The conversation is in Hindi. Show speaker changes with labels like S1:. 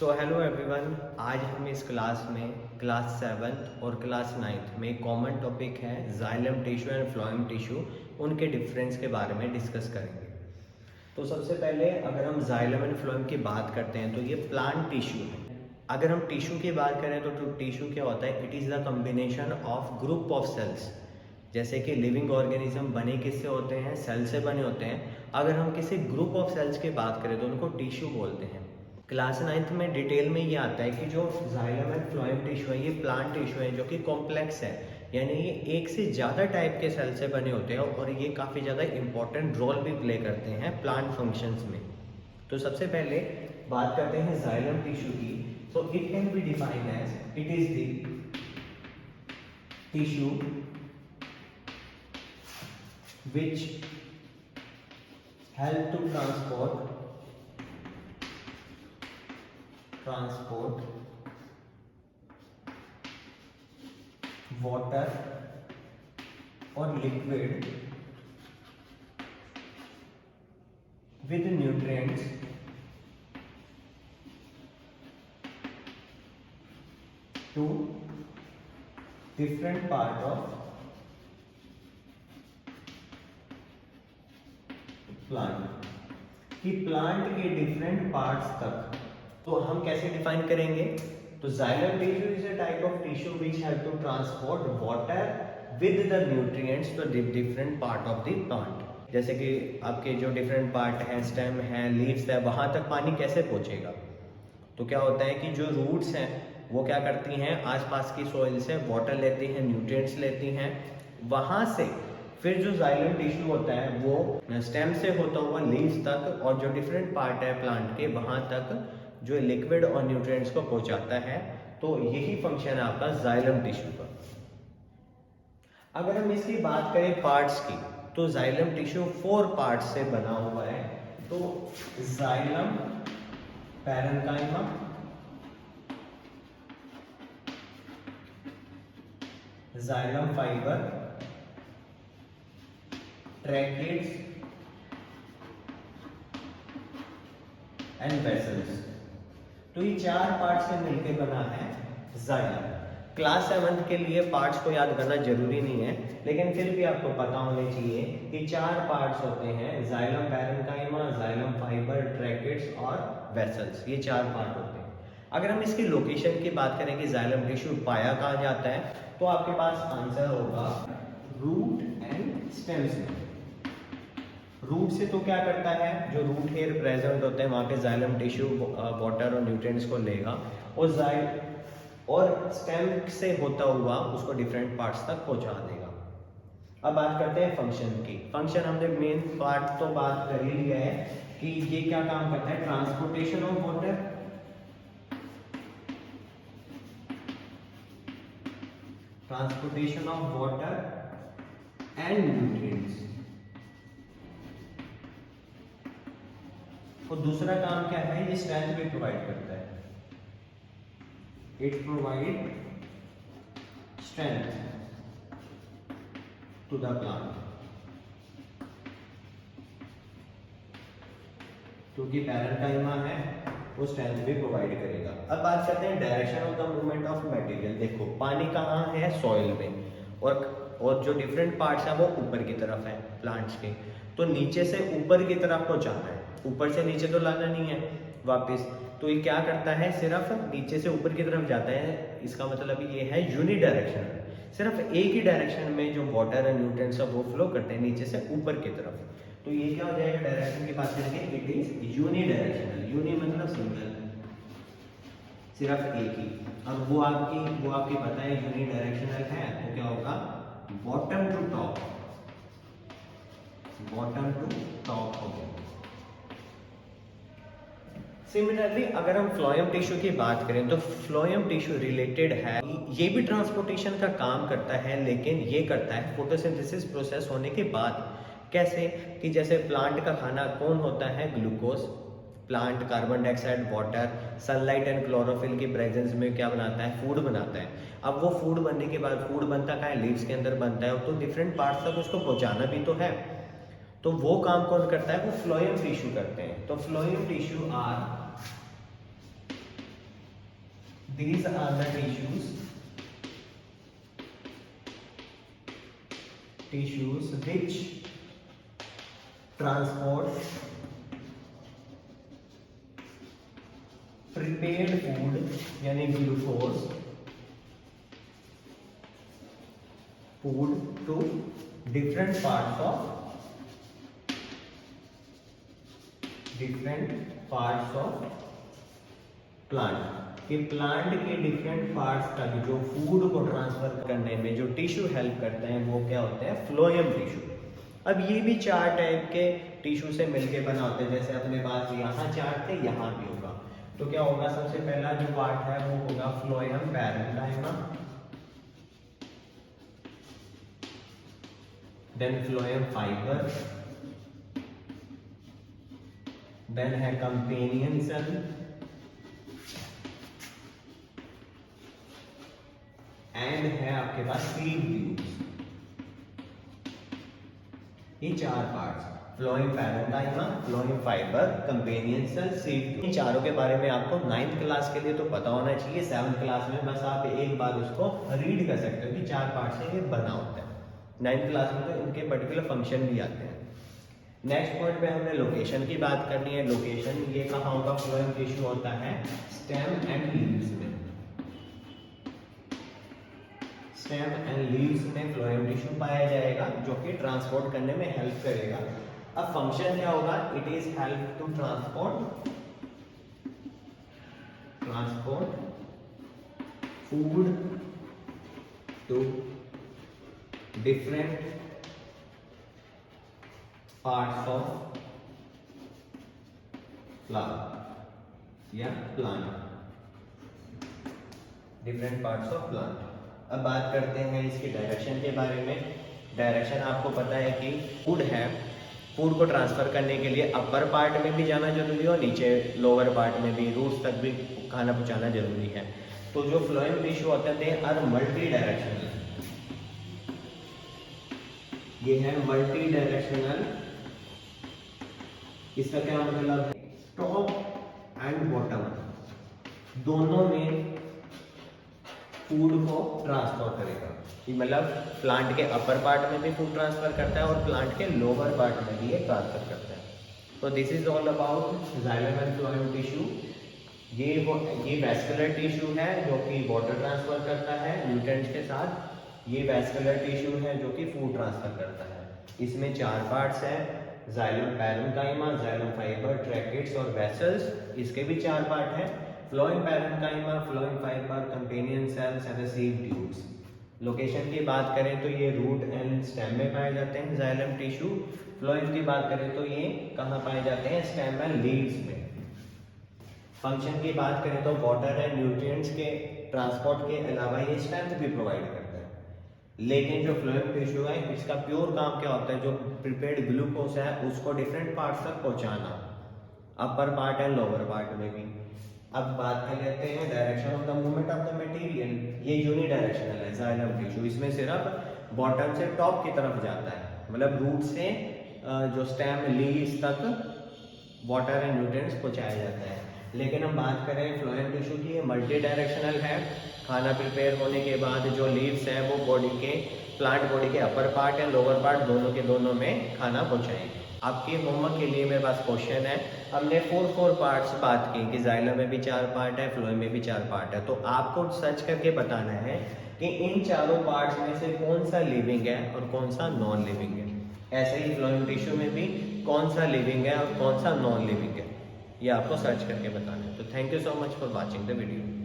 S1: सो हेलो एवरीवन, आज हम इस क्लास में क्लास 7 और क्लास 9 में कॉमन टॉपिक है xylem tissue and phloem tissue, उनके डिफरेंस के बारे में डिस्कस करेंगे। तो सबसे पहले अगर हम जाइलम एंड फ्लोएम की बात करते हैं तो ये प्लांट टिश्यू है। अगर हम टिश्यू की बात करें तो टिश्यू क्या होता है? It is the combination of group of cells. जैसे कि लिविंग ऑर्गेनिज्म बने किससे होते हैं? सेल से बने होते हैं। अगर हम किसी ग्रुप ऑफ सेल्स की बात करें तो उनको टिश्यू बोलते हैं। क्लास 9 में डिटेल में ये आता है कि जो जाइलम एंड फ्लोएम टिश्यू है ये प्लांट टिश्यू है जो कि कॉम्प्लेक्स है, यानी ये एक से ज़्यादा टाइप के सेल से बने होते हैं और ये काफ़ी ज़्यादा इंपॉर्टेंट रोल भी प्ले करते हैं प्लांट फंक्शंस में। तो सबसे पहले बात करते हैं जाइलम टिश्यू की। So it can be defined as it is the tissue which help to transport water or liquid with nutrients to different part of plant कि प्लांट के डिफरेंट पार्ट्स तक। तो हम कैसे डिफाइन करेंगे? तो xylem tissue is a type of tissue which help to transport water with the nutrients to different part of the plant. जैसे कि आपके जो डिफरेंट पार्ट हैं, स्टेम है, लीव्स है, वहां तक पानी कैसे पहुंचेगा? तो क्या होता है कि जो रूट्स हैं वो क्या करती हैं, आसपास की सॉइल से वाटर लेती हैं, न्यूट्रिएंट्स लेती हैं, वहां से फिर जो जाइलम टिश्यू होता है वो स्टेम से होता हुआ लीव्स तक और जो डिफरेंट पार्ट है प्लांट के वहां तक जो लिक्विड और न्यूट्रिएंट्स को पहुंचाता है। तो यही फंक्शन है आपका जाइलम टिश्यू का। अगर हम इसकी बात करें पार्ट्स की तो जाइलम टिश्यू 4 पार्ट्स से बना हुआ है। तो xylem, parenchyma, xylem fibre, tracheids and vessels. तो ये 4 पार्ट से मिलकर बना है जाइलम। क्लास 7 के लिए पार्ट्स को याद करना जरूरी नहीं है, लेकिन फिर भी आपको पता होने चाहिए कि 4 पार्ट्स होते हैं, xylem, parenchyma, xylem fibre, tracheids और वेसल्स। ये 4 पार्ट होते हैं। अगर हम इसकी लोकेशन की बात करें कि जाइलम टिश्यू पाया कहाँ जाता है, तो आपके पास आंसर होगा रूट एंड स्टेम से। रूट से तो क्या करता है, जो रूट हेयर प्रेजेंट होते हैं वहां पे जाइलम टिश्यू वाटर और न्यूट्रिएंट्स को लेगा और स्टेम से होता हुआ उसको डिफरेंट पार्ट्स तक पहुंचा देगा। अब बात करते हैं फंक्शन की। फंक्शन हमने मेन पार्ट तो बात कर ही लिया है कि ये क्या काम करता है, transportation of water, and nutrients. और दूसरा काम क्या है, ये स्ट्रेंथ भी प्रोवाइड करता है। It provide strength to the plant, क्योंकि पैरेन्काइमा है वो स्ट्रेंथ भी प्रोवाइड करेगा। अब बात करते हैं direction of the movement of material. देखो पानी कहाँ है, सॉइल में, और जो डिफरेंट पार्ट्स है वो ऊपर की तरफ है प्लांट्स के। तो नीचे से ऊपर की तरफ पहुंचाना है, ऊपर से नीचे तो लाना नहीं है वापस। तो ये क्या करता है, सिर्फ नीचे से ऊपर की तरफ जाता है। इसका मतलब ये है यूनिडायरेक्शनल, सिर्फ एक ही डायरेक्शन में जो वाटर एंड न्यूट्रिएंट्स है वो फ्लो करते हैं नीचे से ऊपर की तरफ। तो ये क्या हो जाएगा, डायरेक्शन की बात करेंगे, इट इज यूनिडायरेक्शनल। यूनि मतलब सिंगल, सिर्फ एक ही। अब वो आपकी पता है यूनिडायरेक्शनल है तो क्या होगा, बॉटम टू टॉप हो गया। सिमिलरली अगर हम फ्लोएम टिश्यू की बात करें तो फ्लोएम टिश्यू रिलेटेड है, ये भी ट्रांसपोर्टेशन का काम करता है, लेकिन ये करता है फोटोसिंथेसिस प्रोसेस होने के बाद। कैसे कि जैसे प्लांट का खाना कौन होता है, glucose. Plant carbon dioxide, water, sunlight and chlorophyll की प्रेजेंस में क्या बनाता है, फूड बनाता है। अब वो फूड बनने के बाद, फूड बनता कहाँ है, लीव्स के अंदर बनता है, तो डिफरेंट पार्ट्स तक उसको पहुंचाना भी तो है। तो वो काम कौन करता है, वो फ्लोएम टिश्यू करते हैं। तो phloem tissue are These are the tissues which transport prepared food यानी glucose food to different parts of plant कि प्लांट के डिफरेंट पार्ट्स तक जो फूड को ट्रांसफर करने में जो टिश्यू हेल्प करते हैं वो क्या होते हैं, फ्लोएम टिश्यू। अब ये भी 4 टाइप के टिश्यू से मिलके बना होते हैं, जैसे अपने पास यहाँ 4 थे, यहाँ भी होगा। तो क्या होगा, सबसे पहला जो पार्ट है वो होगा phloem parenchyma, then phloem fibre, then है कंपेनियन सेल, एंड है आपके पास सीड ट्यूब्स। ये 4 parts, phloem parenchyma, phloem fibre, companion cell, seed tube. इन चारों के बारे में आपको 9th क्लास के लिए तो पता होना चाहिए। 7th क्लास में बस आप एक बार उसको रीड कर सकते हो कि 4 पार्ट से ये बना होता है। 9th क्लास में तो इनके पर्टिकुलर फंक्शन भी आते हैं। नेक्स्ट पॉइंट पे हमने लोकेशन की बात करनी है। लोकेशन ये कहाँ होगा, फ्लोएम टिश्यू होता है स्टेम एंड लीव्स में। स्टेम एंड लीव्स में फ्लोएम टिश्यू पाया जाएगा जो कि ट्रांसपोर्ट करने में हेल्प करेगा। अब फंक्शन क्या होगा, it is help to transport food to different parts of flower या plant, different parts of plant. अब बात करते हैं इसकी डायरेक्शन के बारे में। डायरेक्शन आपको पता है कि फूड है, फूड को ट्रांसफर करने के लिए अपर पार्ट में भी जाना जरूरी है और नीचे लोअर पार्ट में भी, रूट्स तक भी खाना पहुंचाना जरूरी है। तो जो फ्लोएम टिश्यू होते हैं आर मल्टी डायरेक्शनल, ये है मल्टी डायरेक्शनल। इसका क्या मतलब है, टॉप एंड बॉटम दोनों में फूड को ट्रांसफर करेगा। मतलब प्लांट के अपर पार्ट में भी फूड ट्रांसफर करता है और प्लांट के लोअर पार्ट में भी ये ट्रांसफर करता है। तो this is all about xylem and phloem tissue. ये वैस्कुलर टिश्यू है जो कि वाटर ट्रांसफर करता है न्यूट्रिएंट्स के साथ। ये वैस्कुलर टिश्यू है जो कि फूड ट्रांसफर करता है। इसमें 4 पार्ट्स हैं, xylem parenchyma, xylem fibre, tracheids और वेसल्स, इसके भी 4 पार्ट हैं। Phloem parenchyma, phloem fibre, companion cells and seed tubes. Location की बात करें तो ये रूट एंड स्टेम में पाए जाते हैं जाइलम टिश्यू। फ्लोएम की बात करें तो ये कहाँ पाए जाते हैं, स्टेम एंड लीव्स में। फंक्शन की बात करें तो वाटर एंड न्यूट्रिएंट्स के ट्रांसपोर्ट के अलावा ये स्ट्रेंथ भी प्रोवाइड करता है। लेकिन जो फ्लोएम टिश्यू है इसका प्योर काम क्या होता है, जो प्रिपेयर्ड ग्लूकोज है उसको डिफरेंट पार्ट्स तक पहुंचाना, upper part and lower part में भी। अब बात कर लेते हैं direction of the movement of the material. ये यूनिडायरेक्शनल है जाइलम टिश्यू, इसमें सिर्फ बॉटम से टॉप की तरफ जाता है, मतलब रूट से जो स्टेम लीव्स तक वाटर एंड न्यूट्रिएंट्स पहुंचाया जाता है। लेकिन हम बात करें फ्लोएम टिश्यू की, मल्टी डायरेक्शनल है। खाना प्रिपेयर होने के बाद जो लीव्स है वो प्लांट बॉडी के upper part and lower part दोनों के दोनों में खाना पहुंचाएंगे। आपके होमवर्क के लिए मेरे पास क्वेश्चन है। हमने 4 पार्ट्स बात की कि जाइलम में भी 4 पार्ट है, फ्लोएम में भी 4 पार्ट है। तो आपको सर्च करके बताना है कि इन चारों पार्ट्स में से कौन सा लिविंग है और कौन सा नॉन लिविंग है। ऐसे ही फ्लोएम टिश्यू में भी कौन सा लिविंग है और कौन सा नॉन लिविंग है, ये आपको सर्च करके बताना है। तो thank you so much for watching the video.